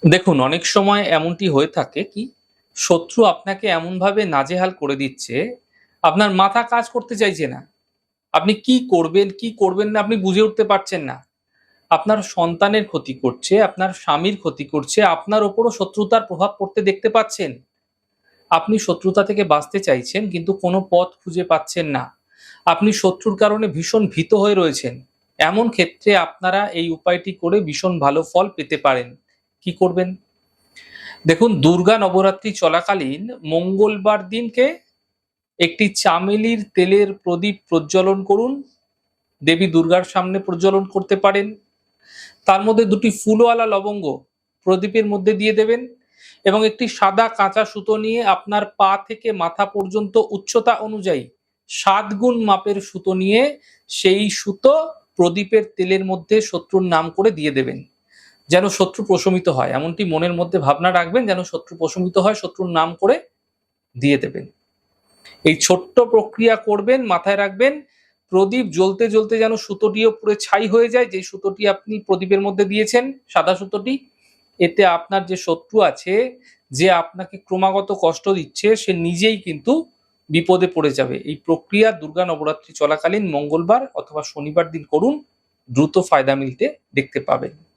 দেখুন, অনেক সময় এমনটি হয়ে থাকে কি, শত্রু আপনাকে এমনভাবে নাজেহাল করে দিচ্ছে, আপনার মাথা কাজ করতে চাইছে না। আপনি কি করবেন, কি করবেন না আপনি বুঝে উঠতে পারছেন না। আপনার সন্তানের ক্ষতি করছে, আপনার স্বামীর ক্ষতি করছে, আপনার উপরও শত্রুতার প্রভাব পড়তে দেখতে পাচ্ছেন। আপনি শত্রুতা থেকে বাঁচতে চাইছেন কিন্তু কোনো পথ খুঁজে পাচ্ছেন না। আপনি শত্রুর কারণে ভীষণ ভীত হয়ে রয়েছেন। এমন ক্ষেত্রে আপনারা এই উপায়টি করে ভীষণ ভালো ফল পেতে পারেন। কি করবেন? দেখুন, দুর্গা নবরাত্রি চলাকালীন মঙ্গলবার দিনকে একটি চামেলির তেলের প্রদীপ প্রজ্বলন করুন। দেবী দুর্গার সামনে প্রজ্বলন করতে পারেন। তার মধ্যে দুটি ফুলওয়ালা লবঙ্গ প্রদীপের মধ্যে দিয়ে দেবেন এবং একটি সাদা কাঁচা সুতো নিয়ে আপনার পা থেকে মাথা পর্যন্ত উচ্চতা অনুযায়ী 7 গুণ মাপের সুতো নিয়ে সেই সুতো প্রদীপের তেলের মধ্যে শত্রুর নাম করে দিয়ে দেবেন। যেন শত্রু প্রশমিত হয়, এমনটি মনের মধ্যে ভাবনা রাখবেন, যেন শত্রু প্রশমিত হয়, শত্রুর নাম করে দিয়ে দেবেন। এই ছোট্ট প্রক্রিয়া করবেন, মাথায় রাখবেন প্রদীপ জ্বলতে জ্বলতে যেন সুতোটিও পুরো ছাই হয়ে যায়, যে সুতোটি আপনি প্রদীপের মধ্যে দিয়েছেন, সাদা সুতোটি। এতে আপনার যে শত্রু আছে, যে আপনাকে ক্রমাগত কষ্ট দিচ্ছে, সে নিজেই কিন্তু বিপদে পড়ে যাবে। এই প্রক্রিয়া দুর্গা নবরাত্রি চলাকালীন মঙ্গলবার অথবা শনিবার দিন করুন, দ্রুত ফায়দা মিলতে দেখতে পাবেন।